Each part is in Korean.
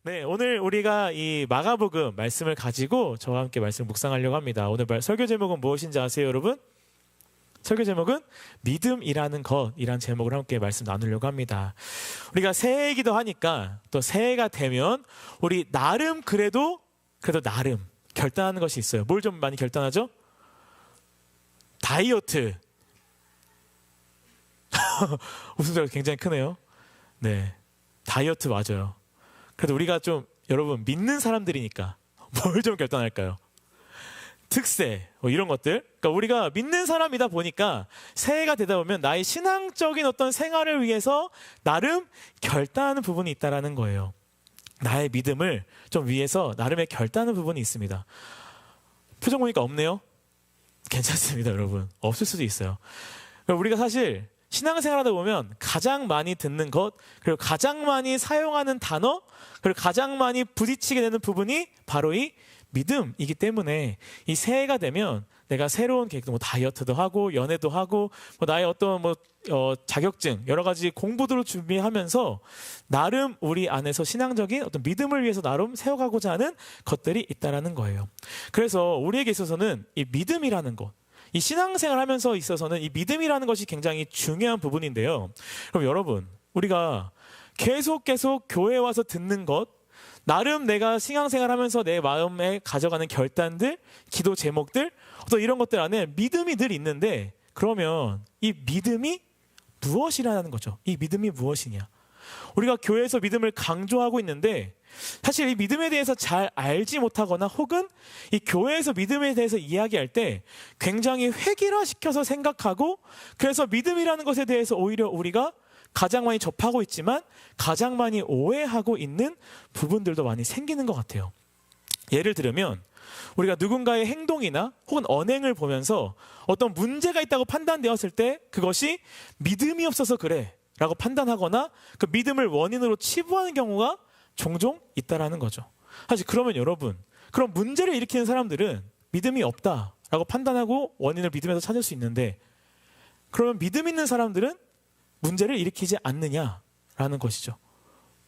네, 오늘 우리가 이 마가복음 말씀을 가지고 저와 함께 말씀 묵상하려고 합니다. 오늘 설교 제목은 무엇인지 아세요, 여러분? 설교 제목은 믿음이라는 것이란 제목으로 함께 말씀 나누려고 합니다. 우리가 새해이기도 하니까 또 새해가 되면 우리 나름 그래도 나름 결단하는 것이 있어요. 뭘 좀 많이 결단하죠? 다이어트. 웃음소리가 굉장히 크네요. 네, 다이어트 맞아요. 그래도 우리가 좀 여러분 믿는 사람들이니까 뭘 좀 결단할까요? 특세 이런 것들. 그러니까 우리가 믿는 사람이다 보니까 새해가 되다 보면 나의 신앙적인 어떤 생활을 위해서 나름 결단하는 부분이 있다라는 거예요. 나의 믿음을 좀 위해서 나름의 결단하는 부분이 있습니다. 표정 보니까 없네요. 괜찮습니다, 여러분. 없을 수도 있어요. 우리가 사실 신앙생활하다 보면 가장 많이 듣는 것, 그리고 가장 많이 사용하는 단어, 그리고 가장 많이 부딪히게 되는 부분이 바로 이 믿음이기 때문에 이 새해가 되면 내가 새로운 계획도 다이어트도 하고 연애도 하고 나의 어떤 자격증 여러 가지 공부들을 준비하면서 나름 우리 안에서 신앙적인 어떤 믿음을 위해서 나름 세워가고자 하는 것들이 있다라는 거예요. 그래서 우리에게 있어서는 이 믿음이라는 것, 이 신앙생활 하면서 있어서는 이 믿음이라는 것이 굉장히 중요한 부분인데요. 그럼 여러분, 우리가 계속 교회에 와서 듣는 것, 나름 내가 신앙생활 하면서 내 마음에 가져가는 결단들, 기도 제목들, 또 이런 것들 안에 믿음이 늘 있는데, 그러면 이 믿음이 무엇이라는 거죠? 이 믿음이 무엇이냐? 우리가 교회에서 믿음을 강조하고 있는데 사실 이 믿음에 대해서 잘 알지 못하거나 혹은 이 교회에서 믿음에 대해서 이야기할 때 굉장히 획일화시켜서 생각하고, 그래서 믿음이라는 것에 대해서 오히려 우리가 가장 많이 접하고 있지만 가장 많이 오해하고 있는 부분들도 많이 생기는 것 같아요. 예를 들면 우리가 누군가의 행동이나 혹은 언행을 보면서 어떤 문제가 있다고 판단되었을 때 그것이 믿음이 없어서 그래 라고 판단하거나 그 믿음을 원인으로 치부하는 경우가 종종 있다라는 거죠. 사실 그러면 여러분, 그런 문제를 일으키는 사람들은 믿음이 없다라고 판단하고 원인을 믿음에서 찾을 수 있는데, 그러면 믿음 있는 사람들은 문제를 일으키지 않느냐라는 것이죠.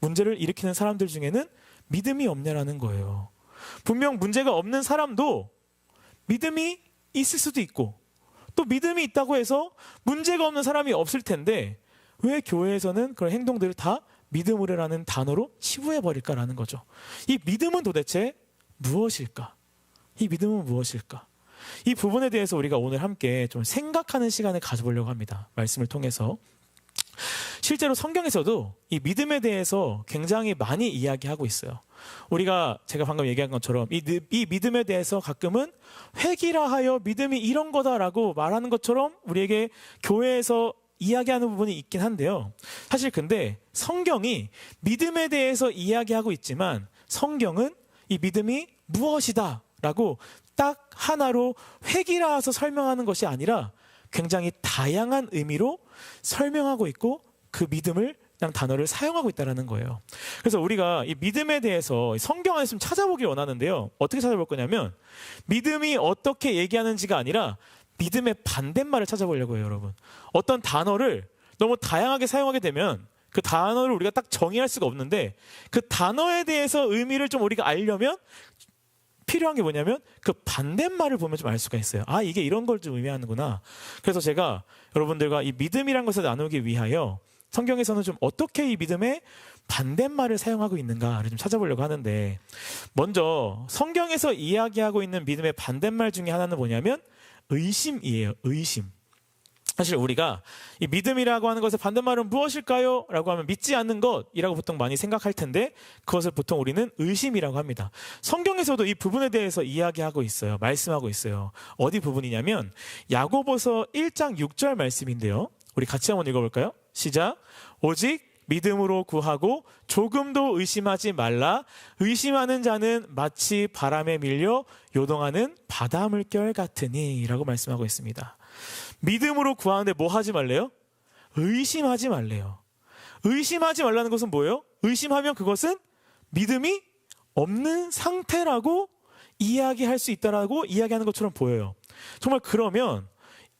문제를 일으키는 사람들 중에는 믿음이 없냐라는 거예요. 분명 문제가 없는 사람도 믿음이 있을 수도 있고, 또 믿음이 있다고 해서 문제가 없는 사람이 없을 텐데 왜 교회에서는 그런 행동들을 다 믿음으로라는 단어로 치부해버릴까라는 거죠. 이 믿음은 도대체 무엇일까? 이 믿음은 무엇일까? 이 부분에 대해서 우리가 오늘 함께 좀 생각하는 시간을 가져보려고 합니다. 말씀을 통해서. 실제로 성경에서도 이 믿음에 대해서 굉장히 많이 이야기하고 있어요. 제가 방금 얘기한 것처럼 이 믿음에 대해서 가끔은 획일화하여 믿음이 이런 거다라고 말하는 것처럼 우리에게 교회에서 이야기하는 부분이 있긴 한데요. 사실 근데 성경이 믿음에 대해서 이야기하고 있지만 성경은 이 믿음이 무엇이다 라고 딱 하나로 획일화해서 설명하는 것이 아니라 굉장히 다양한 의미로 설명하고 있고 그 믿음을 그냥 단어를 사용하고 있다는 거예요. 그래서 우리가 이 믿음에 대해서 성경 안에서 좀 찾아보길 원하는데요. 어떻게 찾아볼 거냐면 믿음이 어떻게 얘기하는지가 아니라 믿음의 반대말을 찾아보려고 해요, 여러분. 어떤 단어를 너무 다양하게 사용하게 되면 그 단어를 우리가 딱 정의할 수가 없는데 그 단어에 대해서 의미를 좀 우리가 알려면 필요한 게 뭐냐면 그 반대말을 보면 좀 알 수가 있어요. 아, 이게 이런 걸 좀 의미하는구나. 그래서 제가 여러분들과 이 믿음이란 것을 나누기 위하여 성경에서는 좀 어떻게 이 믿음의 반대말을 사용하고 있는가를 좀 찾아보려고 하는데, 먼저 성경에서 이야기하고 있는 믿음의 반대말 중에 하나는 뭐냐면 의심이에요. 의심. 사실 우리가 이 믿음이라고 하는 것의 반대말은 무엇일까요? 라고 하면 믿지 않는 것이라고 보통 많이 생각할 텐데 그것을 보통 우리는 의심이라고 합니다. 성경에서도 이 부분에 대해서 이야기하고 있어요. 말씀하고 있어요. 어디 부분이냐면 야고보서 1장 6절 말씀인데요. 우리 같이 한번 읽어볼까요? 시작. 오직 믿음으로 구하고 조금도 의심하지 말라. 의심하는 자는 마치 바람에 밀려 요동하는 바다 물결 같으니 라고 말씀하고 있습니다. 믿음으로 구하는데 뭐 하지 말래요? 의심하지 말래요. 의심하지 말라는 것은 뭐예요? 의심하면 그것은 믿음이 없는 상태라고 이야기할 수 있다라고 이야기하는 것처럼 보여요. 정말 그러면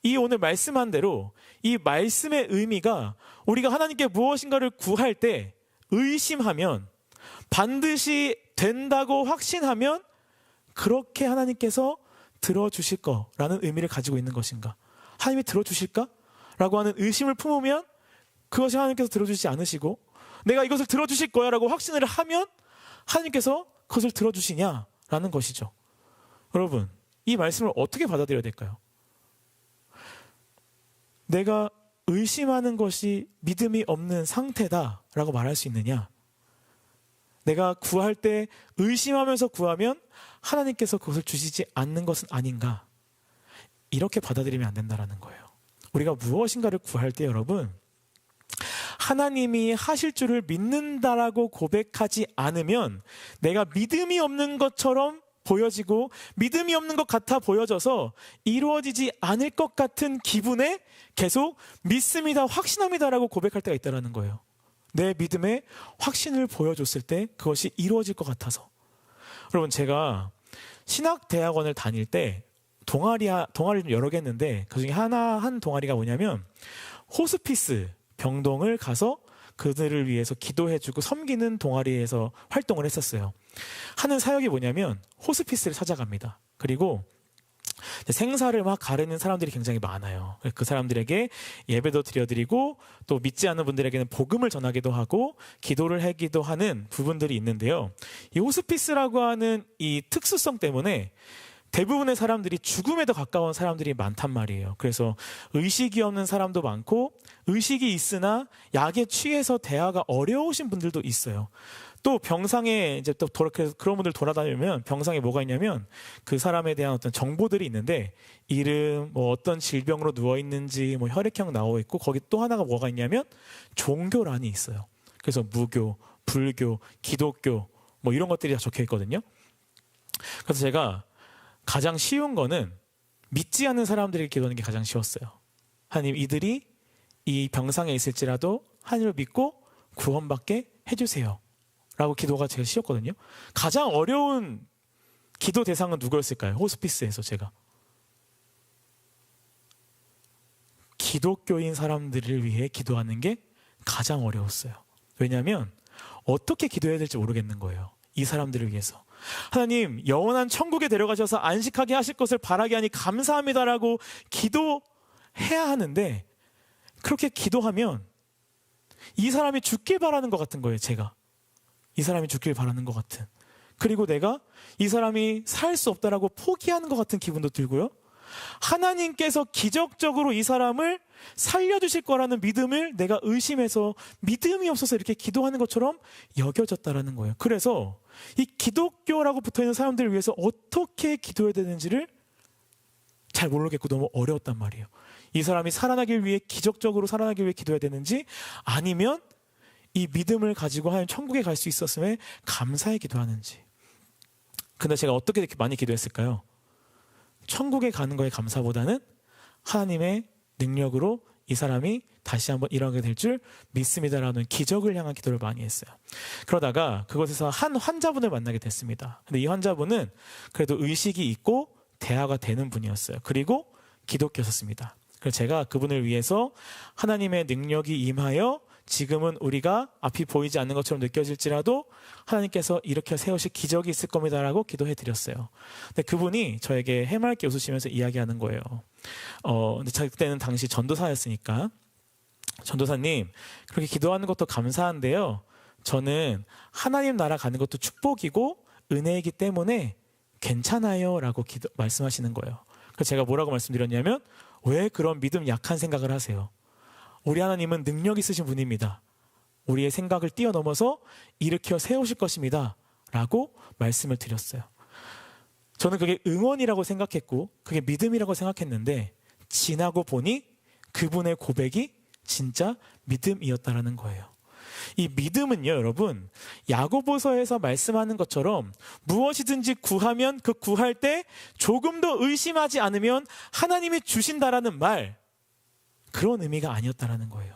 이 오늘 말씀한 대로 이 말씀의 의미가 우리가 하나님께 무엇인가를 구할 때 의심하면 반드시 된다고 확신하면 그렇게 하나님께서 들어주실 거라는 의미를 가지고 있는 것인가? 하나님이 들어주실까? 라고 하는 의심을 품으면 그것이 하나님께서 들어주지 않으시고, 내가 이것을 들어주실 거야 라고 확신을 하면 하나님께서 그것을 들어주시냐라는 것이죠. 여러분, 이 말씀을 어떻게 받아들여야 될까요? 내가 의심하는 것이 믿음이 없는 상태다라고 말할 수 있느냐? 내가 구할 때 의심하면서 구하면 하나님께서 그것을 주시지 않는 것은 아닌가? 이렇게 받아들이면 안 된다는 거예요. 우리가 무엇인가를 구할 때 여러분, 하나님이 하실 줄을 믿는다라고 고백하지 않으면 내가 믿음이 없는 것처럼 보여지고 믿음이 없는 것 같아 보여져서 이루어지지 않을 것 같은 기분에 계속 믿습니다, 확신합니다라고 고백할 때가 있다는 거예요. 내 믿음에 확신을 보여줬을 때 그것이 이루어질 것 같아서. 여러분, 제가 신학대학원을 다닐 때 동아리를 좀 여러 개 했는데 그중에 한 동아리가 뭐냐면 호스피스 병동을 가서 그들을 위해서 기도해주고 섬기는 동아리에서 활동을 했었어요. 하는 사역이 뭐냐면 호스피스를 찾아갑니다. 그리고 생사를 막 가르는 사람들이 굉장히 많아요. 그 사람들에게 예배도 드려드리고 또 믿지 않는 분들에게는 복음을 전하기도 하고 기도를 하기도 하는 부분들이 있는데요. 이 호스피스라고 하는 이 특수성 때문에 대부분의 사람들이 죽음에 더 가까운 사람들이 많단 말이에요. 그래서 의식이 없는 사람도 많고 의식이 있으나 약에 취해서 대화가 어려우신 분들도 있어요. 또 병상에 이제 또 그런 분들 돌아다니면 병상에 뭐가 있냐면 그 사람에 대한 어떤 정보들이 있는데 이름, 뭐 어떤 질병으로 누워 있는지, 뭐 혈액형 나와 있고 거기 또 하나가 뭐가 있냐면 종교란이 있어요. 그래서 무교, 불교, 기독교 뭐 이런 것들이 다 적혀 있거든요. 그래서 제가 가장 쉬운 거는 믿지 않는 사람들에게 기도하는 게 가장 쉬웠어요. 하나님, 이들이 이 병상에 있을지라도 하나님을 믿고 구원받게 해주세요 라고 기도가 제일 쉬웠거든요. 가장 어려운 기도 대상은 누구였을까요? 호스피스에서 제가 기독교인 사람들을 위해 기도하는 게 가장 어려웠어요. 왜냐하면 어떻게 기도해야 될지 모르겠는 거예요. 이 사람들을 위해서. 하나님, 영원한 천국에 데려가셔서 안식하게 하실 것을 바라게 하니 감사합니다라고 기도해야 하는데 그렇게 기도하면 이 사람이 죽길 바라는 것 같은 거예요. 제가 이 사람이 죽길 바라는 것 같은, 그리고 내가 이 사람이 살 수 없다라고 포기하는 것 같은 기분도 들고요. 하나님께서 기적적으로 이 사람을 살려주실 거라는 믿음을 내가 의심해서 믿음이 없어서 이렇게 기도하는 것처럼 여겨졌다라는 거예요. 그래서 이 기독교라고 붙어있는 사람들을 위해서 어떻게 기도해야 되는지를 잘 모르겠고 너무 어려웠단 말이에요. 이 사람이 살아나길 위해, 기적적으로 살아나길 위해 기도해야 되는지, 아니면 이 믿음을 가지고 하나님 천국에 갈 수 있었음에 감사해 기도하는지. 근데 제가 어떻게 이렇게 많이 기도했을까요? 천국에 가는 거에 감사보다는 하나님의 능력으로 이 사람이 다시 한번 일어나게 될 줄 믿습니다라는 기적을 향한 기도를 많이 했어요. 그러다가 그곳에서 한 환자분을 만나게 됐습니다. 근데 이 환자분은 그래도 의식이 있고 대화가 되는 분이었어요. 그리고 기독교였습니다. 그래서 제가 그분을 위해서 하나님의 능력이 임하여 지금은 우리가 앞이 보이지 않는 것처럼 느껴질지라도 하나님께서 이렇게 세우실 기적이 있을 겁니다라고 기도해 드렸어요. 근데 그분이 저에게 해맑게 웃으시면서 이야기하는 거예요. 근데 그때는 당시 전도사였으니까, 전도사님, 그렇게 기도하는 것도 감사한데요, 저는 하나님 나라 가는 것도 축복이고 은혜이기 때문에 괜찮아요 라고 말씀하시는 거예요. 그래서 제가 뭐라고 말씀드렸냐면, 왜 그런 믿음 약한 생각을 하세요? 우리 하나님은 능력 있으신 분입니다. 우리의 생각을 뛰어넘어서 일으켜 세우실 것입니다 라고 말씀을 드렸어요. 저는 그게 응원이라고 생각했고 그게 믿음이라고 생각했는데 지나고 보니 그분의 고백이 진짜 믿음이었다라는 거예요. 이 믿음은요, 여러분, 야고보서에서 말씀하는 것처럼 무엇이든지 구하면 그 구할 때 조금 더 의심하지 않으면 하나님이 주신다라는 말, 그런 의미가 아니었다라는 거예요.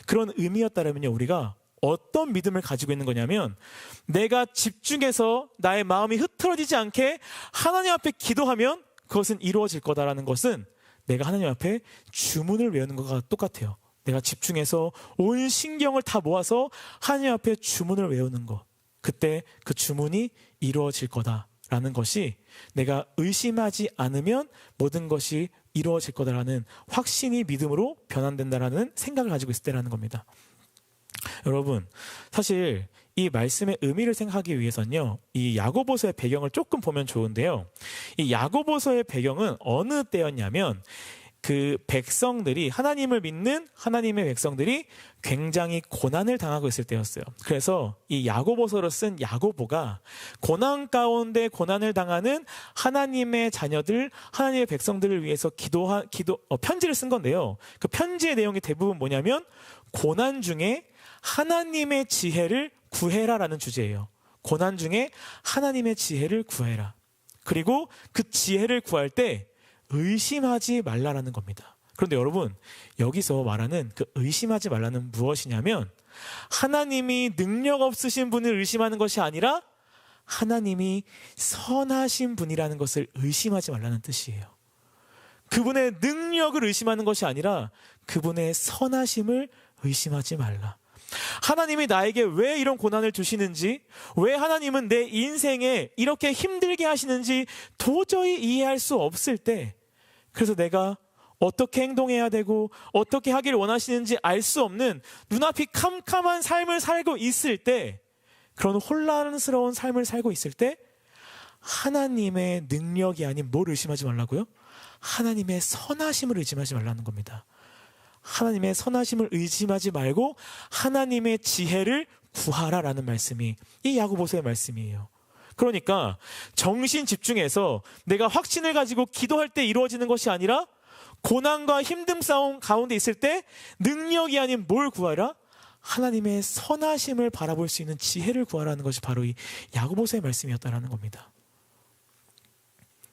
그런 의미였다라면요, 우리가 어떤 믿음을 가지고 있는 거냐면, 내가 집중해서 나의 마음이 흐트러지지 않게 하나님 앞에 기도하면 그것은 이루어질 거다라는 것은 내가 하나님 앞에 주문을 외우는 것과 똑같아요. 내가 집중해서 온 신경을 다 모아서 하나님 앞에 주문을 외우는 것. 그때 그 주문이 이루어질 거다라는 것이, 내가 의심하지 않으면 모든 것이 이루어질 거다라는 확신이 믿음으로 변환된다라는 생각을 가지고 있을 때라는 겁니다. 여러분, 사실 이 말씀의 의미를 생각하기 위해서는요, 이 야고보서의 배경을 조금 보면 좋은데요, 이 야고보서의 배경은 어느 때였냐면, 그 백성들이, 하나님을 믿는 하나님의 백성들이 굉장히 고난을 당하고 있을 때였어요. 그래서 이 야고보서를 쓴 야고보가 고난 가운데 고난을 당하는 하나님의 자녀들, 하나님의 백성들을 위해서 편지를 쓴 건데요. 그 편지의 내용이 대부분 뭐냐면, 고난 중에 하나님의 지혜를 구해라라는 주제예요. 고난 중에 하나님의 지혜를 구해라. 그리고 그 지혜를 구할 때 의심하지 말라라는 겁니다. 그런데 여러분, 여기서 말하는 그 의심하지 말라는 무엇이냐면, 하나님이 능력 없으신 분을 의심하는 것이 아니라 하나님이 선하신 분이라는 것을 의심하지 말라는 뜻이에요. 그분의 능력을 의심하는 것이 아니라 그분의 선하심을 의심하지 말라. 하나님이 나에게 왜 이런 고난을 주시는지, 왜 하나님은 내 인생에 이렇게 힘들게 하시는지 도저히 이해할 수 없을 때, 그래서 내가 어떻게 행동해야 되고 어떻게 하기를 원하시는지 알 수 없는 눈앞이 캄캄한 삶을 살고 있을 때, 그런 혼란스러운 삶을 살고 있을 때, 하나님의 능력이 아닌 뭘 의심하지 말라고요? 하나님의 선하심을 의심하지 말라는 겁니다. 하나님의 선하심을 의심하지 말고 하나님의 지혜를 구하라라는 말씀이 이 야고보서의 말씀이에요. 그러니까 정신 집중해서 내가 확신을 가지고 기도할 때 이루어지는 것이 아니라, 고난과 힘듦 싸움 가운데 있을 때 능력이 아닌 뭘 구하라? 하나님의 선하심을 바라볼 수 있는 지혜를 구하라는 것이 바로 이 야고보서의 말씀이었다라는 겁니다.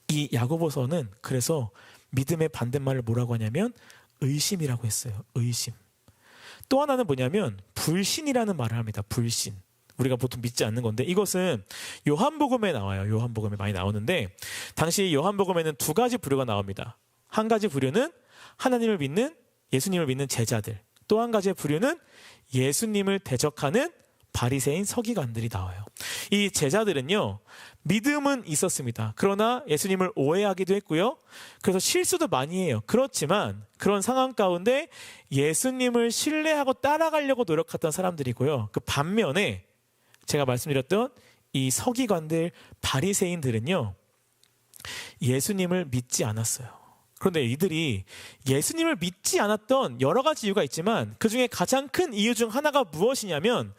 이 야고보서는 그래서 믿음의 반대말을 뭐라고 하냐면 의심이라고 했어요. 의심. 또 하나는 뭐냐면 불신이라는 말을 합니다. 불신. 우리가 보통 믿지 않는 건데, 이것은 요한복음에 나와요. 요한복음에 많이 나오는데, 당시 요한복음에는 두 가지 부류가 나옵니다. 한 가지 부류는 하나님을 믿는, 예수님을 믿는 제자들, 또 한 가지의 부류는 예수님을 대적하는 바리새인 서기관들이 나와요. 이 제자들은요, 믿음은 있었습니다. 그러나 예수님을 오해하기도 했고요. 그래서 실수도 많이 해요. 그렇지만 그런 상황 가운데 예수님을 신뢰하고 따라가려고 노력했던 사람들이고요. 그 반면에 제가 말씀드렸던 이 서기관들, 바리새인들은요, 예수님을 믿지 않았어요. 그런데 이들이 예수님을 믿지 않았던 여러 가지 이유가 있지만, 그 중에 가장 큰 이유 중 하나가 무엇이냐면,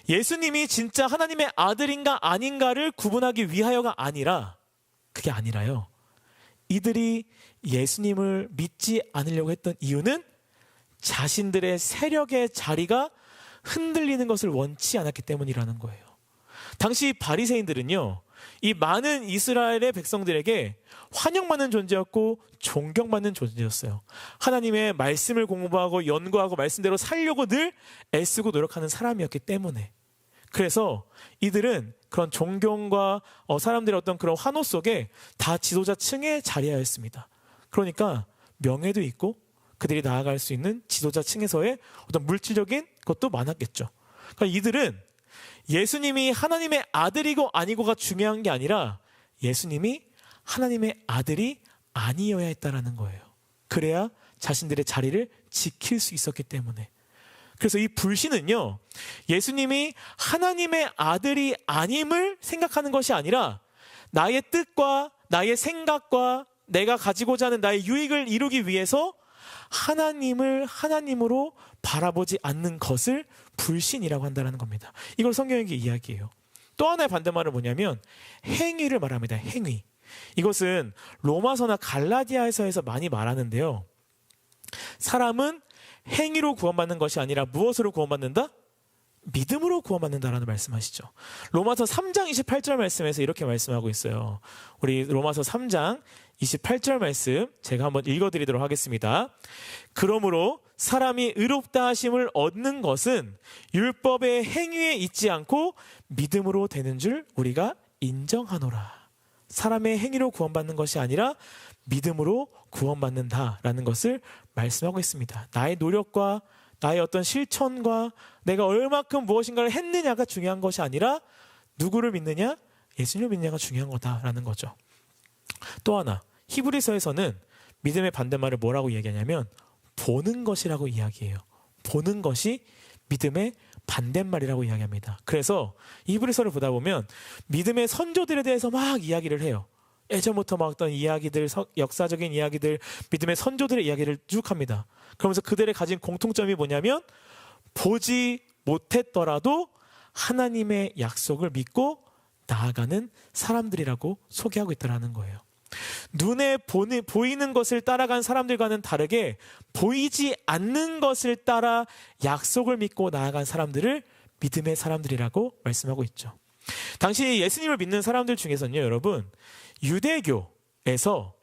예수님이 진짜 하나님의 아들인가 아닌가를 구분하기 위하여가 아니라, 그게 아니라요, 이들이 예수님을 믿지 않으려고 했던 이유는 자신들의 세력의 자리가 흔들리는 것을 원치 않았기 때문이라는 거예요. 당시 바리새인들은요, 이 많은 이스라엘의 백성들에게 환영받는 존재였고 존경받는 존재였어요. 하나님의 말씀을 공부하고 연구하고 말씀대로 살려고 늘 애쓰고 노력하는 사람이었기 때문에, 그래서 이들은 그런 존경과 사람들의 어떤 그런 환호 속에 다 지도자층에 자리하였습니다. 그러니까 명예도 있고 그들이 나아갈 수 있는 지도자층에서의 어떤 물질적인 것도 많았겠죠. 그러니까 이들은 예수님이 하나님의 아들이고 아니고가 중요한 게 아니라 예수님이 하나님의 아들이 아니어야 했다라는 거예요. 그래야 자신들의 자리를 지킬 수 있었기 때문에. 그래서 이 불신은요, 예수님이 하나님의 아들이 아님을 생각하는 것이 아니라 나의 뜻과 나의 생각과 내가 가지고자 하는 나의 유익을 이루기 위해서 하나님을 하나님으로 바라보지 않는 것을 불신이라고 한다는 겁니다. 이걸 성경의 이야기해요. 또 하나의 반대말은 뭐냐면 행위를 말합니다. 행위. 이것은 로마서나 갈라디아서에서 많이 말하는데요, 사람은 행위로 구원받는 것이 아니라 무엇으로 구원받는다? 믿음으로 구원받는다라는 말씀하시죠. 로마서 3장 28절 말씀에서 이렇게 말씀하고 있어요. 우리 로마서 3장 28절 말씀 제가 한번 읽어드리도록 하겠습니다. 그러므로 사람이 의롭다 하심을 얻는 것은 율법의 행위에 있지 않고 믿음으로 되는 줄 우리가 인정하노라. 사람의 행위로 구원받는 것이 아니라 믿음으로 구원받는다라는 것을 말씀하고 있습니다. 나의 노력과 나의 어떤 실천과 내가 얼마큼 무엇인가를 했느냐가 중요한 것이 아니라 누구를 믿느냐? 예수님을 믿느냐가 중요한 거다라는 거죠. 또 하나, 히브리서에서는 믿음의 반대말을 뭐라고 이야기하냐면 보는 것이라고 이야기해요. 보는 것이 믿음의 반대말이라고 이야기합니다. 그래서 히브리서를 보다 보면 믿음의 선조들에 대해서 막 이야기를 해요. 예전부터 막 어떤 이야기들, 역사적인 이야기들, 믿음의 선조들의 이야기를 쭉 합니다. 그러면서 그들의 가진 공통점이 뭐냐면 보지 못했더라도 하나님의 약속을 믿고 나아가는 사람들이라고 소개하고 있다는 거예요. 눈에 보이는 것을 따라간 사람들과는 다르게 보이지 않는 것을 따라 약속을 믿고 나아간 사람들을 믿음의 사람들이라고 말씀하고 있죠. 당시 예수님을 믿는 사람들 중에서는요, 여러분, 유대교에서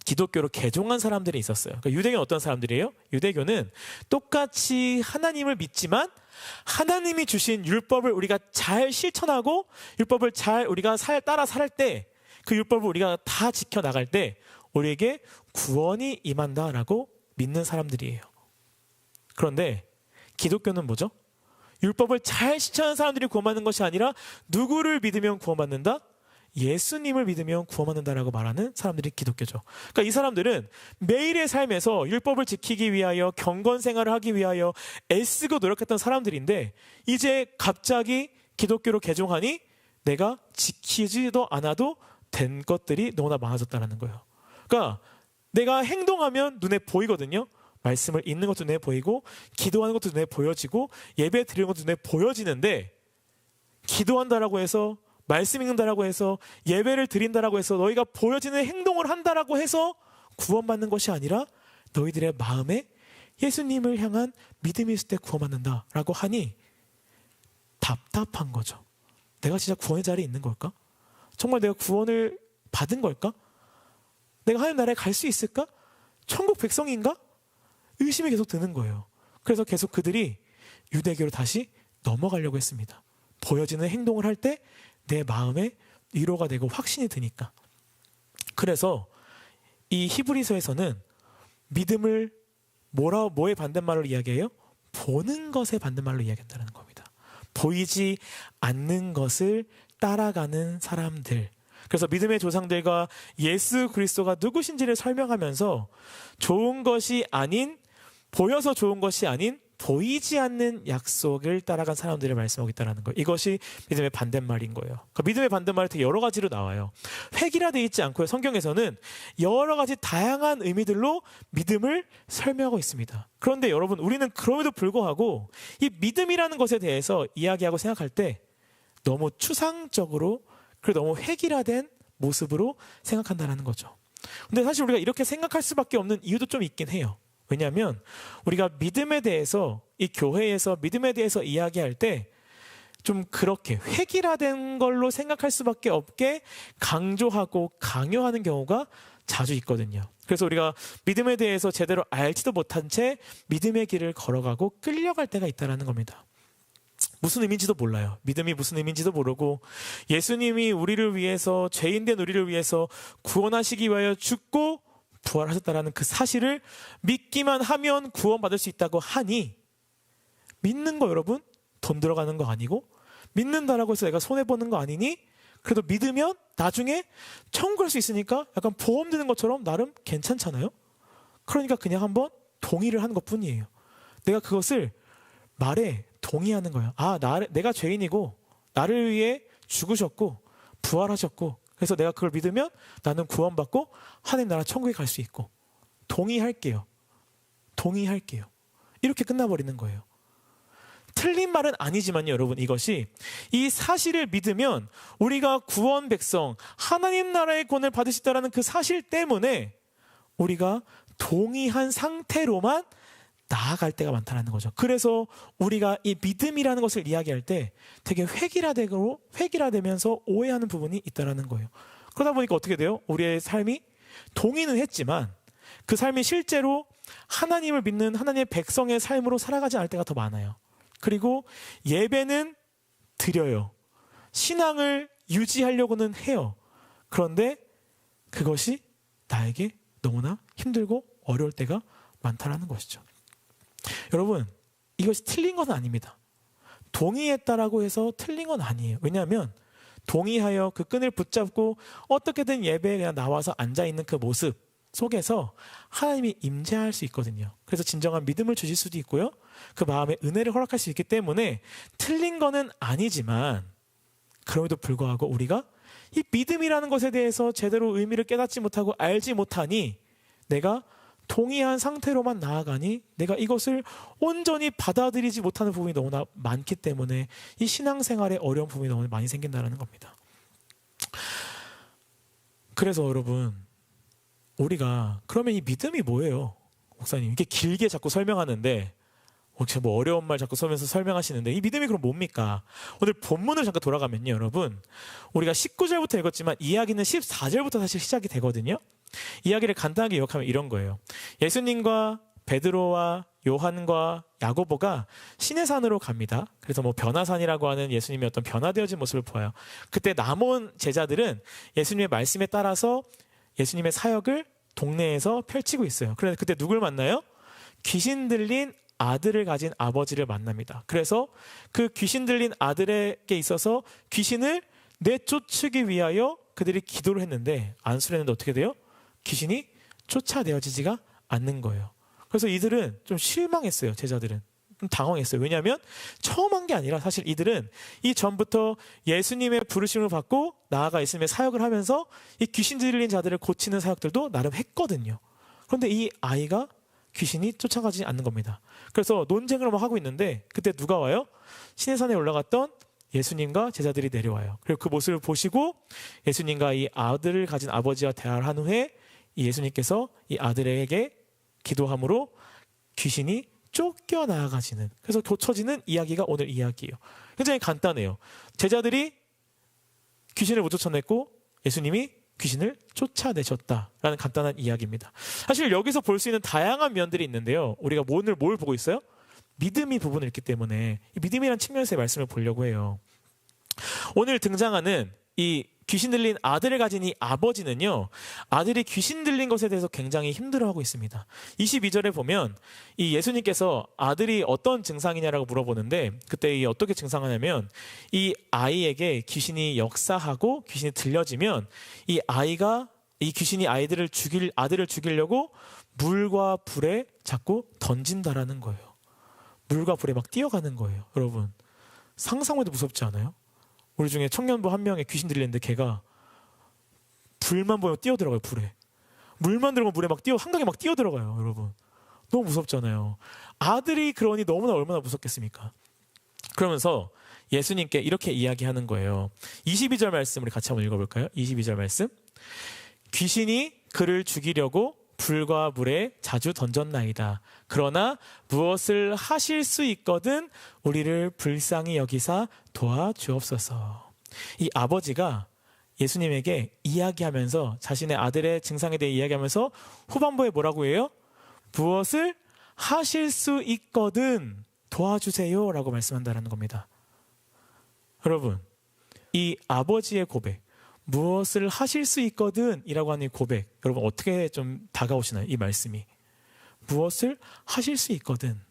기독교로 개종한 사람들이 있었어요. 그러니까 유대교는 어떤 사람들이에요? 유대교는 똑같이 하나님을 믿지만 하나님이 주신 율법을 우리가 잘 실천하고 율법을 잘 우리가 따라 살 때 그 율법을 우리가 다 지켜나갈 때 우리에게 구원이 임한다라고 믿는 사람들이에요. 그런데 기독교는 뭐죠? 율법을 잘 실천하는 사람들이 구원받는 것이 아니라 누구를 믿으면 구원받는다? 예수님을 믿으면 구원받는다라고 말하는 사람들이 기독교죠. 그러니까 이 사람들은 매일의 삶에서 율법을 지키기 위하여 경건 생활을 하기 위하여 애쓰고 노력했던 사람들인데 이제 갑자기 기독교로 개종하니 내가 지키지도 않아도 된 것들이 너무나 많아졌다는 거예요. 그러니까 내가 행동하면 눈에 보이거든요. 말씀을 읽는 것도 눈에 보이고 기도하는 것도 눈에 보여지고 예배 드리는 것도 눈에 보여지는데 기도한다라고 해서 말씀 읽는다라고 해서 예배를 드린다라고 해서 너희가 보여지는 행동을 한다라고 해서 구원받는 것이 아니라 너희들의 마음에 예수님을 향한 믿음이 있을 때 구원받는다라고 하니 답답한 거죠. 내가 진짜 구원의 자리에 있는 걸까? 정말 내가 구원을 받은 걸까? 내가 하나님 나라에 갈 수 있을까? 천국 백성인가? 의심이 계속 드는 거예요. 그래서 계속 그들이 유대교로 다시 넘어가려고 했습니다. 보여지는 행동을 할 때 내 마음에 위로가 되고 확신이 드니까. 그래서 이 히브리서에서는 믿음을 뭐의 반대말로 이야기해요? 보는 것의 반대말로 이야기한다는 겁니다. 보이지 않는 것을 따라가는 사람들. 그래서 믿음의 조상들과 예수 그리스도가 누구신지를 설명하면서 좋은 것이 아닌, 보여서 좋은 것이 아닌 보이지 않는 약속을 따라간 사람들을 말씀하고 있다는 거예요. 이것이 믿음의 반대말인 거예요. 그러니까 믿음의 반대말이 되게 여러 가지로 나와요. 획일화되어 있지 않고요. 성경에서는 여러 가지 다양한 의미들로 믿음을 설명하고 있습니다. 그런데 여러분, 우리는 그럼에도 불구하고 이 믿음이라는 것에 대해서 이야기하고 생각할 때 너무 추상적으로 그리고 너무 획일화된 모습으로 생각한다는 거죠. 근데 사실 우리가 이렇게 생각할 수밖에 없는 이유도 좀 있긴 해요. 왜냐하면 우리가 믿음에 대해서 이 교회에서 믿음에 대해서 이야기할 때 좀 그렇게 획일화된 걸로 생각할 수밖에 없게 강조하고 강요하는 경우가 자주 있거든요. 그래서 우리가 믿음에 대해서 제대로 알지도 못한 채 믿음의 길을 걸어가고 끌려갈 때가 있다는 겁니다. 무슨 의미인지도 몰라요. 믿음이 무슨 의미인지도 모르고 예수님이 우리를 위해서, 죄인된 우리를 위해서 구원하시기 위하여 죽고 부활하셨다라는 그 사실을 믿기만 하면 구원받을 수 있다고 하니, 믿는 거 여러분 돈 들어가는 거 아니고 믿는다라고 해서 내가 손해보는 거 아니니, 그래도 믿으면 나중에 천국 갈 수 있으니까 약간 보험 드는 것처럼 나름 괜찮잖아요. 그러니까 그냥 한번 동의를 하는 것뿐이에요. 내가 그것을 말에 동의하는 거예요. 내가 죄인이고 나를 위해 죽으셨고 부활하셨고 그래서 내가 그걸 믿으면 나는 구원받고 하나님 나라 천국에 갈 수 있고 동의할게요. 이렇게 끝나버리는 거예요. 틀린 말은 아니지만요, 여러분, 이것이 이 사실을 믿으면 우리가 구원 백성, 하나님 나라의 구원을 받을 수 있다는 그 사실 때문에 우리가 동의한 상태로만 나아갈 때가 많다는 거죠. 그래서 우리가 이 믿음이라는 것을 이야기할 때 되게 획일화되면서 오해하는 부분이 있다는 거예요. 그러다 보니까 어떻게 돼요? 우리의 삶이 동의는 했지만 그 삶이 실제로 하나님을 믿는 하나님의 백성의 삶으로 살아가지 않을 때가 더 많아요. 그리고 예배는 드려요. 신앙을 유지하려고는 해요. 그런데 그것이 나에게 너무나 힘들고 어려울 때가 많다는 것이죠. 여러분, 이것이 틀린 건 아닙니다. 동의했다라고 해서 틀린 건 아니에요. 왜냐하면 동의하여 그 끈을 붙잡고 어떻게든 예배에 그냥 나와서 앉아있는 그 모습 속에서 하나님이 임재할 수 있거든요. 그래서 진정한 믿음을 주실 수도 있고요. 그 마음에 은혜를 허락할 수 있기 때문에 틀린 거는 아니지만, 그럼에도 불구하고 우리가 이 믿음이라는 것에 대해서 제대로 의미를 깨닫지 못하고 알지 못하니 내가 동의한 상태로만 나아가니 내가 이것을 온전히 받아들이지 못하는 부분이 너무나 많기 때문에 이 신앙생활에 어려운 부분이 너무 많이 생긴다는 겁니다. 그래서 여러분, 우리가 그러면 이 믿음이 뭐예요? 목사님 이렇게 길게 자꾸 설명하는데, 혹시 뭐 어려운 말 자꾸 써면서 설명하시는데 이 믿음이 그럼 뭡니까? 오늘 본문을 잠깐 돌아가면요, 여러분, 우리가 19절부터 읽었지만 이야기는 14절부터 사실 시작이 되거든요. 이야기를 간단하게 요약하면 이런 거예요. 예수님과 베드로와 요한과 야고보가 시내산으로 갑니다. 그래서 뭐 변화산이라고 하는 예수님의 어떤 변화되어진 모습을 보아요. 그때 남은 제자들은 예수님의 말씀에 따라서 예수님의 사역을 동네에서 펼치고 있어요. 그래서 그때 누굴 만나요? 귀신 들린 아들을 가진 아버지를 만납니다. 그래서 그 귀신 들린 아들에게 있어서 귀신을 내쫓기 위하여 그들이 기도를 했는데, 안수를 했는데 어떻게 돼요? 귀신이 쫓아내어지지가 않는 거예요. 그래서 이들은 좀 실망했어요. 제자들은 좀 당황했어요. 왜냐하면 처음 한 게 아니라 사실 이들은 이 전부터 예수님의 부르심을 받고 나아가 예수님의 사역을 하면서 이 귀신 들린 자들을 고치는 사역들도 나름 했거든요. 그런데 이 아이가 귀신이 쫓아가지 않는 겁니다. 그래서 논쟁을 막 하고 있는데 그때 누가 와요? 시내산에 올라갔던 예수님과 제자들이 내려와요. 그리고 그 모습을 보시고 예수님과 이 아들을 가진 아버지와 대화를 한 후에 이 예수님께서 이 아들에게 기도함으로 귀신이 쫓겨나가지는, 그래서 고쳐지는 이야기가 오늘 이야기예요. 굉장히 간단해요. 제자들이 귀신을 못 쫓아냈고 예수님이 귀신을 쫓아내셨다라는 간단한 이야기입니다. 사실 여기서 볼 수 있는 다양한 면들이 있는데요. 우리가 오늘 뭘 보고 있어요? 믿음이 부분을 있기 때문에 이 믿음이라는 측면에서의 말씀을 보려고 해요. 오늘 등장하는 이 귀신 들린 아들을 가진 이 아버지는요, 아들이 귀신 들린 것에 대해서 굉장히 힘들어하고 있습니다. 22절에 보면 이 예수님께서 아들이 어떤 증상이냐라고 물어보는데, 그때 이 어떻게 증상하냐면 이 아이에게 귀신이 역사하고 귀신이 들려지면 이 귀신이 아들을 죽이려고 물과 불에 자꾸 던진다라는 거예요. 물과 불에 막 뛰어가는 거예요. 여러분, 상상만 해도 무섭지 않아요? 우리 중에 청년부 한 명에 귀신 들리는데 걔가 불만 보면 뛰어들어가요. 불에. 물만 들어가면 물에 막 한강에 막 뛰어들어가요. 여러분, 너무 무섭잖아요. 아들이 그러니 너무나 얼마나 무섭겠습니까? 그러면서 예수님께 이렇게 이야기하는 거예요. 22절 말씀 우리 같이 한번 읽어볼까요? 22절 말씀. 귀신이 그를 죽이려고 불과 물에 자주 던졌나이다. 그러나 무엇을 하실 수 있거든 우리를 불쌍히 여기사 도와주옵소서. 이 아버지가 예수님에게 이야기하면서 자신의 아들의 증상에 대해 이야기하면서 후반부에 뭐라고 해요? 무엇을 하실 수 있거든 도와주세요 라고 말씀한다는 겁니다. 여러분, 이 아버지의 고백, 무엇을 하실 수 있거든 이라고 하는 이 고백, 여러분 어떻게 좀 다가오시나요? 이 말씀이 무엇을 하실 수 있거든.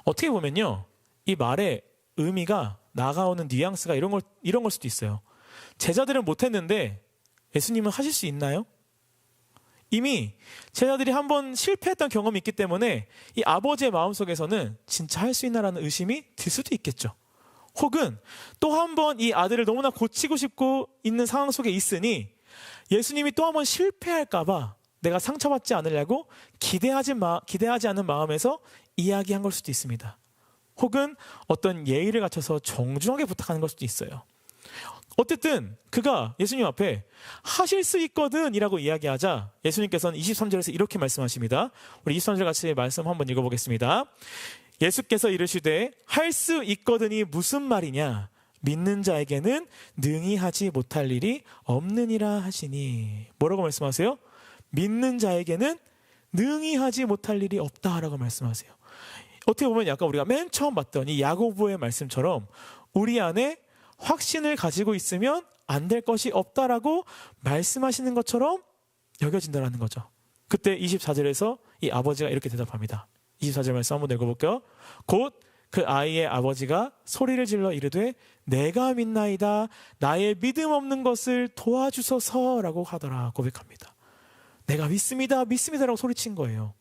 어떻게 보면요, 이 말의 의미가 나가오는 뉘앙스가 이런 걸 수도 있어요. 제자들은 못했는데 예수님은 하실 수 있나요? 이미 제자들이 한번 실패했던 경험이 있기 때문에 이 아버지의 마음속에서는 진짜 할 수 있나라는 의심이 들 수도 있겠죠. 혹은 또 한 번 이 아들을 너무나 고치고 싶고 있는 상황 속에 있으니 예수님이 또 한 번 실패할까 봐 내가 상처받지 않으려고 기대하지 않은 마음에서 이야기한 걸 수도 있습니다. 혹은 어떤 예의를 갖춰서 정중하게 부탁하는 걸 수도 있어요. 어쨌든 그가 예수님 앞에 하실 수 있거든 이라고 이야기하자 예수님께서는 23절에서 이렇게 말씀하십니다. 우리 23절 같이 말씀 한번 읽어보겠습니다. 예수께서 이르시되 할 수 있거든이 무슨 말이냐? 믿는 자에게는 능히 하지 못할 일이 없느니라 하시니. 뭐라고 말씀하세요? 믿는 자에게는 능히 하지 못할 일이 없다라고 말씀하세요. 어떻게 보면 약간 우리가 맨 처음 봤던 이 야고보의 말씀처럼 우리 안에 확신을 가지고 있으면 안 될 것이 없다라고 말씀하시는 것처럼 여겨진다는 거죠. 그때 24절에서 이 아버지가 이렇게 대답합니다. 24절 말씀 한번 읽어볼게요. 곧 그 아이의 아버지가 소리를 질러 이르되 내가 믿나이다. 나의 믿음 없는 것을 도와주소서라고 하더라. 고백합니다. 내가 믿습니다. 믿습니다라고 소리친 거예요.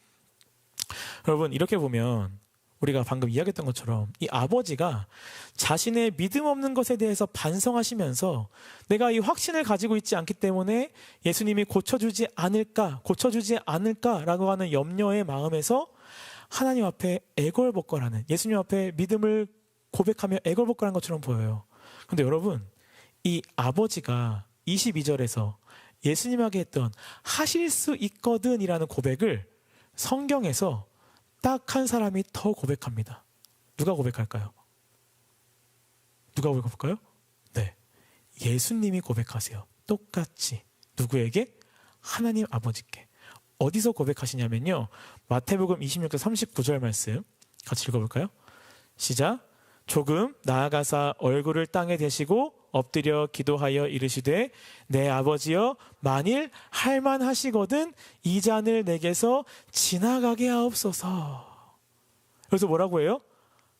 여러분, 이렇게 보면 우리가 방금 이야기했던 것처럼 이 아버지가 자신의 믿음 없는 것에 대해서 반성하시면서 내가 이 확신을 가지고 있지 않기 때문에 예수님이 고쳐주지 않을까라고 하는 염려의 마음에서 하나님 앞에 애걸복걸하는, 예수님 앞에 믿음을 고백하며 애걸복걸한 것처럼 보여요. 그런데 여러분, 이 아버지가 22절에서 예수님에게 했던 하실 수 있거든 이라는 고백을 성경에서 딱 한 사람이 더 고백합니다. 누가 고백할까요? 누가 고백할까요? 네, 예수님이 고백하세요. 똑같이. 누구에게? 하나님 아버지께. 어디서 고백하시냐면요, 마태복음 26장 39절 말씀 같이 읽어볼까요? 시작. 조금 나아가사 얼굴을 땅에 대시고 엎드려 기도하여 이르시되 내 아버지여 만일 할만하시거든 이 잔을 내게서 지나가게 하옵소서. 그래서 뭐라고 해요?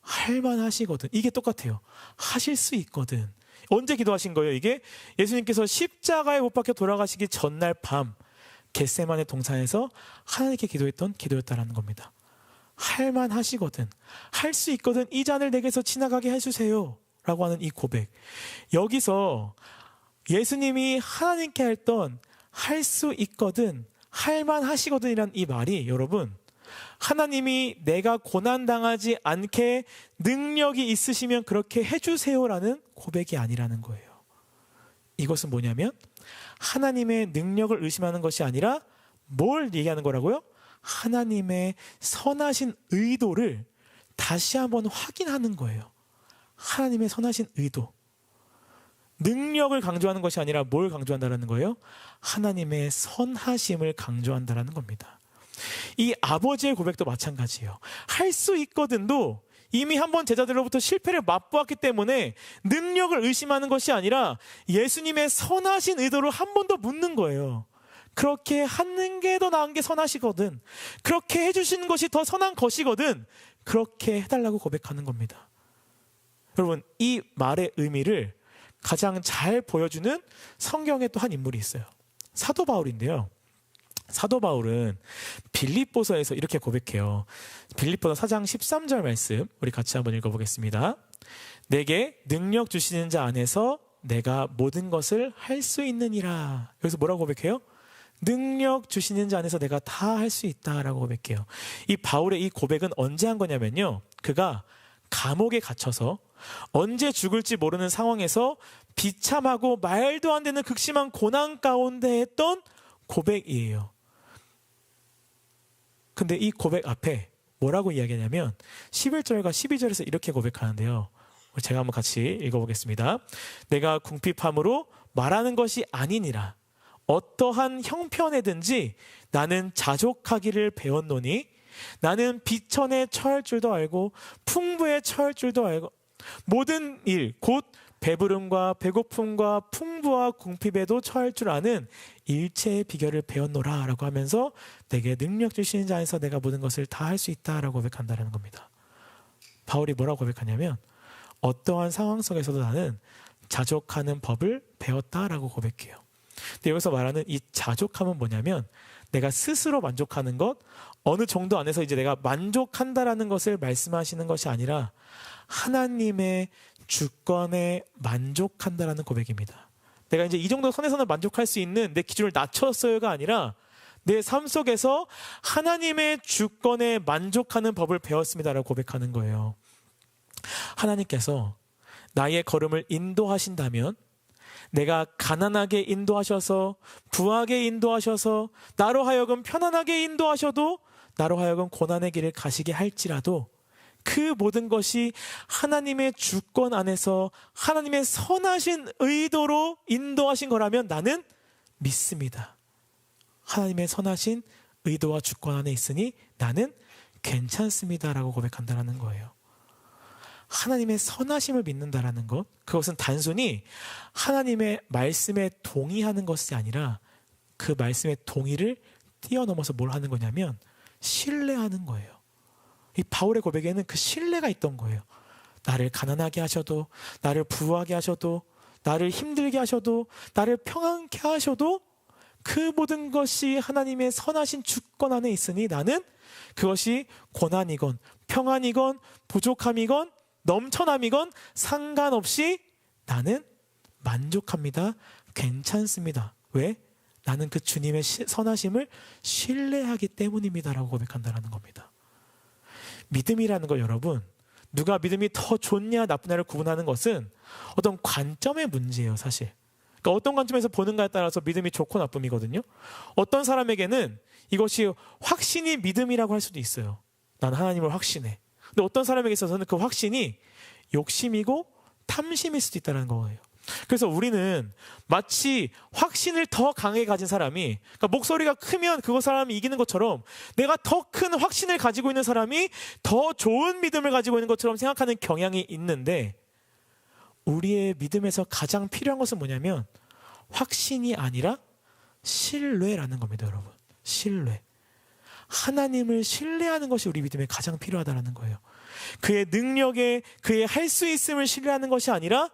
할만하시거든. 이게 똑같아요. 하실 수 있거든. 언제 기도하신 거예요? 이게 예수님께서 십자가에 못 박혀 돌아가시기 전날 밤 겟세마네 동산에서 하나님께 기도했던 기도였다라는 겁니다. 할만하시거든, 할 수 있거든 이 잔을 내게서 지나가게 해주세요 라고 하는 이 고백. 여기서 예수님이 하나님께 했던 할 수 있거든, 할만하시거든 이란 이 말이, 여러분, 하나님이 내가 고난당하지 않게 능력이 있으시면 그렇게 해주세요라는 고백이 아니라는 거예요. 이것은 뭐냐면 하나님의 능력을 의심하는 것이 아니라 뭘 얘기하는 거라고요? 하나님의 선하신 의도를 다시 한번 확인하는 거예요. 하나님의 선하신 의도. 능력을 강조하는 것이 아니라 뭘 강조한다는 거예요? 하나님의 선하심을 강조한다는 겁니다. 이 아버지의 고백도 마찬가지예요. 할 수 있거든도 이미 한번 제자들로부터 실패를 맛보았기 때문에 능력을 의심하는 것이 아니라 예수님의 선하신 의도를 한 번 더 묻는 거예요. 그렇게 하는 게 더 나은 게 선하시거든, 그렇게 해주시는 것이 더 선한 것이거든, 그렇게 해달라고 고백하는 겁니다. 여러분, 이 말의 의미를 가장 잘 보여주는 성경에 또 한 인물이 있어요. 사도 바울인데요. 사도 바울은 빌립보서에서 이렇게 고백해요. 빌립보서 4장 13절 말씀 우리 같이 한번 읽어보겠습니다. 내게 능력 주시는 자 안에서 내가 모든 것을 할 수 있느니라. 여기서 뭐라고 고백해요? 능력 주시는 자 안에서 내가 다 할 수 있다라고 고백해요. 이 바울의 이 고백은 언제 한 거냐면요, 그가 감옥에 갇혀서 언제 죽을지 모르는 상황에서 비참하고 말도 안 되는 극심한 고난 가운데 했던 고백이에요. 근데 이 고백 앞에 뭐라고 이야기하냐면 11절과 12절에서 이렇게 고백하는데요. 제가 한번 같이 읽어보겠습니다. 내가 궁핍함으로 말하는 것이 아니니라. 어떠한 형편에든지 나는 자족하기를 배웠노니 나는 비천에 처할 줄도 알고 풍부에 처할 줄도 알고 모든 일 곧 배부름과 배고픔과 풍부와 궁핍에도 처할 줄 아는 일체의 비결을 배웠노라 라고 하면서 내게 능력 주시는 자 안에서 내가 모든 것을 다 할 수 있다라고 고백한다는 겁니다. 바울이 뭐라고 고백하냐면 어떠한 상황 속에서도 나는 자족하는 법을 배웠다라고 고백해요. 근데 여기서 말하는 이 자족함은 뭐냐면 내가 스스로 만족하는 것, 어느 정도 안에서 이제 내가 만족한다라는 것을 말씀하시는 것이 아니라 하나님의 주권에 만족한다라는 고백입니다. 내가 이제 이 정도 선에서는 만족할 수 있는 내 기준을 낮췄어요가 아니라 내 삶 속에서 하나님의 주권에 만족하는 법을 배웠습니다라고 고백하는 거예요. 하나님께서 나의 걸음을 인도하신다면 내가 가난하게 인도하셔서 부하게 인도하셔서 나로 하여금 편안하게 인도하셔도 나로 하여금 고난의 길을 가시게 할지라도 그 모든 것이 하나님의 주권 안에서 하나님의 선하신 의도로 인도하신 거라면 나는 믿습니다. 하나님의 선하신 의도와 주권 안에 있으니 나는 괜찮습니다라고 고백한다는 거예요. 하나님의 선하심을 믿는다라는 것, 그것은 단순히 하나님의 말씀에 동의하는 것이 아니라 그 말씀의 동의를 뛰어넘어서 뭘 하는 거냐면 신뢰하는 거예요. 이 바울의 고백에는 그 신뢰가 있던 거예요. 나를 가난하게 하셔도, 나를 부유하게 하셔도, 나를 힘들게 하셔도, 나를 평안케 하셔도 그 모든 것이 하나님의 선하신 주권 안에 있으니 나는 그것이 고난이건 평안이건 부족함이건 넘쳐남이건 상관없이 나는 만족합니다. 괜찮습니다. 왜? 나는 그 주님의 선하심을 신뢰하기 때문입니다라고 고백한다는 겁니다. 믿음이라는 걸 여러분, 누가 믿음이 더 좋냐 나쁘냐를 구분하는 것은 어떤 관점의 문제예요, 사실. 그러니까 어떤 관점에서 보는가에 따라서 믿음이 좋고 나쁨이거든요. 어떤 사람에게는 이것이 확신이 믿음이라고 할 수도 있어요. 난 하나님을 확신해. 근데 어떤 사람에게 있어서는 그 확신이 욕심이고 탐심일 수도 있다는 거예요. 그래서 우리는 마치 확신을 더 강하게 가진 사람이, 그러니까 목소리가 크면 그거 사람이 이기는 것처럼 내가 더 큰 확신을 가지고 있는 사람이 더 좋은 믿음을 가지고 있는 것처럼 생각하는 경향이 있는데, 우리의 믿음에서 가장 필요한 것은 뭐냐면 확신이 아니라 신뢰라는 겁니다, 여러분. 신뢰. 하나님을 신뢰하는 것이 우리 믿음에 가장 필요하다는 거예요. 그의 능력에, 그의 할 수 있음을 신뢰하는 것이 아니라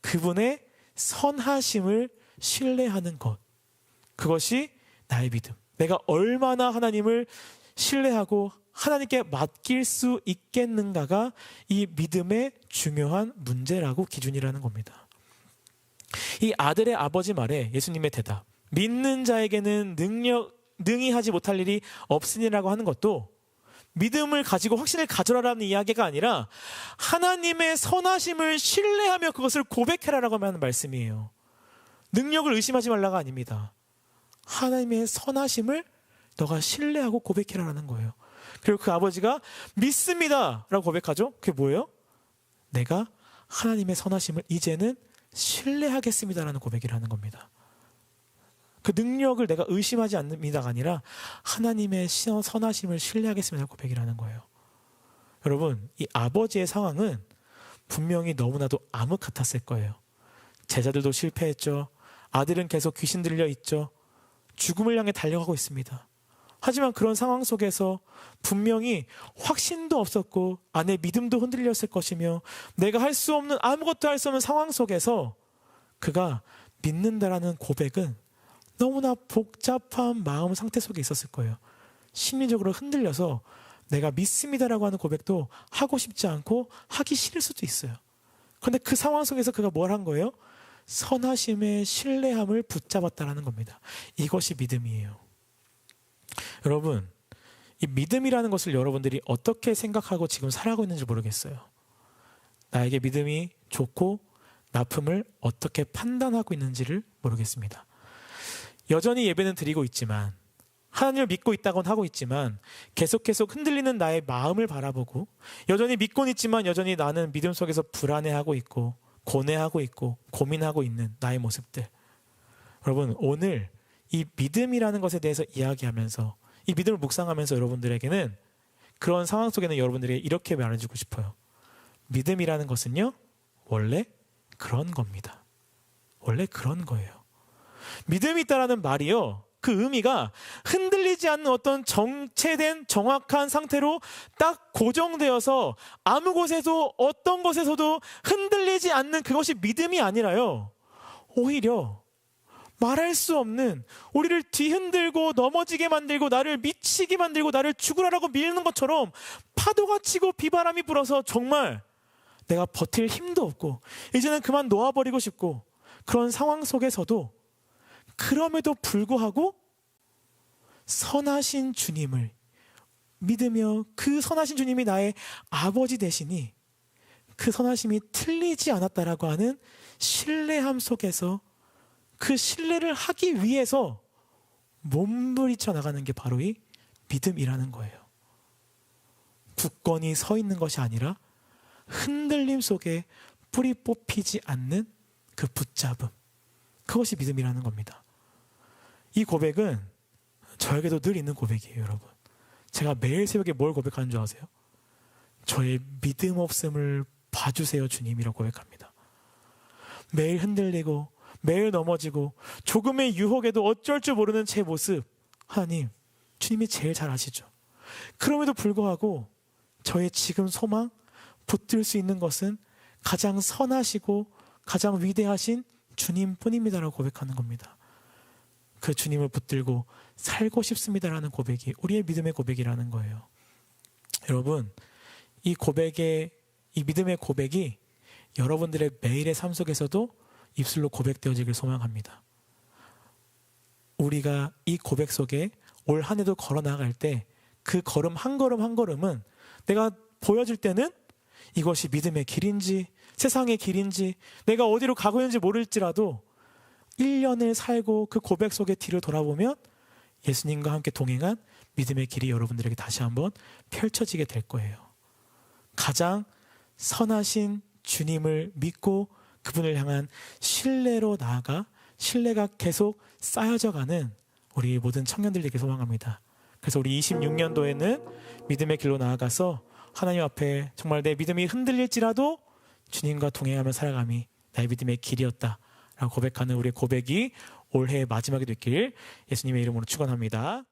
그분의 선하심을 신뢰하는 것. 그것이 나의 믿음. 내가 얼마나 하나님을 신뢰하고 하나님께 맡길 수 있겠는가가 이 믿음의 중요한 문제라고 기준이라는 겁니다. 이 아들의 아버지 말에 예수님의 대답, 믿는 자에게는 능히 하지 못할 일이 없으니라고 하는 것도 믿음을 가지고 확신을 가져라라는 이야기가 아니라 하나님의 선하심을 신뢰하며 그것을 고백해라라고 하는 말씀이에요. 능력을 의심하지 말라가 아닙니다. 하나님의 선하심을 너가 신뢰하고 고백해라라는 거예요. 그리고 그 아버지가 믿습니다 라고 고백하죠. 그게 뭐예요? 내가 하나님의 선하심을 이제는 신뢰하겠습니다 라는 고백이라는 겁니다. 그 능력을 내가 의심하지 않습니다가 아니라 하나님의 선하심을 신뢰하겠습니다 고백이라는 거예요. 여러분, 이 아버지의 상황은 분명히 너무나도 암흑 같았을 거예요. 제자들도 실패했죠. 아들은 계속 귀신 들려 있죠. 죽음을 향해 달려가고 있습니다. 하지만 그런 상황 속에서 분명히 확신도 없었고 안에 믿음도 흔들렸을 것이며 내가 할 수 없는, 아무것도 할 수 없는 상황 속에서 그가 믿는다라는 고백은 너무나 복잡한 마음 상태 속에 있었을 거예요. 심리적으로 흔들려서 내가 믿습니다라고 하는 고백도 하고 싶지 않고 하기 싫을 수도 있어요. 그런데 그 상황 속에서 그가 뭘 한 거예요? 선하심의 신뢰함을 붙잡았다라는 겁니다. 이것이 믿음이에요. 여러분, 이 믿음이라는 것을 여러분들이 어떻게 생각하고 지금 살아가고 있는지 모르겠어요. 나에게 믿음이 좋고 나쁨을 어떻게 판단하고 있는지를 모르겠습니다. 여전히 예배는 드리고 있지만, 하나님을 믿고 있다곤 하고 있지만 계속 흔들리는 나의 마음을 바라보고 여전히 믿고는 있지만 여전히 나는 믿음 속에서 불안해하고 있고 고뇌하고 있고 고민하고 있는 나의 모습들. 여러분, 오늘 이 믿음이라는 것에 대해서 이야기하면서 이 믿음을 묵상하면서 여러분들에게는 그런 상황 속에는 여러분들에게 이렇게 말해주고 싶어요. 믿음이라는 것은요, 원래 그런 겁니다. 원래 그런 거예요. 믿음이 있다라는 말이요, 그 의미가 흔들리지 않는 어떤 정체된 정확한 상태로 딱 고정되어서 아무 곳에서 어떤 곳에서도 흔들리지 않는 그것이 믿음이 아니라요, 오히려 말할 수 없는, 우리를 뒤흔들고 넘어지게 만들고 나를 미치게 만들고 나를 죽으라고 밀는 것처럼 파도가 치고 비바람이 불어서 정말 내가 버틸 힘도 없고 이제는 그만 놓아버리고 싶고 그런 상황 속에서도 그럼에도 불구하고 선하신 주님을 믿으며 그 선하신 주님이 나의 아버지 되시니 그 선하심이 틀리지 않았다라고 하는 신뢰함 속에서 그 신뢰를 하기 위해서 몸부림쳐 나가는 게 바로 이 믿음이라는 거예요. 굳건히 서 있는 것이 아니라 흔들림 속에 뿌리 뽑히지 않는 그 붙잡음, 그것이 믿음이라는 겁니다. 이 고백은 저에게도 늘 있는 고백이에요, 여러분. 제가 매일 새벽에 뭘 고백하는 줄 아세요? 저의 믿음 없음을 봐주세요 주님이라고 고백합니다. 매일 흔들리고 매일 넘어지고 조금의 유혹에도 어쩔 줄 모르는 제 모습, 하나님, 주님이 제일 잘 아시죠. 그럼에도 불구하고 저의 지금 소망, 붙들 수 있는 것은 가장 선하시고 가장 위대하신 주님뿐입니다라고 고백하는 겁니다. 그 주님을 붙들고 살고 싶습니다라는 고백이 우리의 믿음의 고백이라는 거예요. 여러분, 이 믿음의 고백이 여러분들의 매일의 삶 속에서도 입술로 고백되어지길 소망합니다. 우리가 이 고백 속에 올 한 해도 걸어 나갈 때 그 걸음 한 걸음 한 걸음은 내가 보여질 때는 이것이 믿음의 길인지 세상의 길인지 내가 어디로 가고 있는지 모를지라도 1년을 살고 그 고백 속의 뒤를 돌아보면 예수님과 함께 동행한 믿음의 길이 여러분들에게 다시 한번 펼쳐지게 될 거예요. 가장 선하신 주님을 믿고 그분을 향한 신뢰로 나아가 신뢰가 계속 쌓여져 가는 우리 모든 청년들에게 소망합니다. 그래서 우리 26년도에는 믿음의 길로 나아가서 하나님 앞에 정말 내 믿음이 흔들릴지라도 주님과 동행하며 살아감이 나의 믿음의 길이었다라고 고백하는 우리의 고백이 올해의 마지막이 됐길 예수님의 이름으로 축원합니다.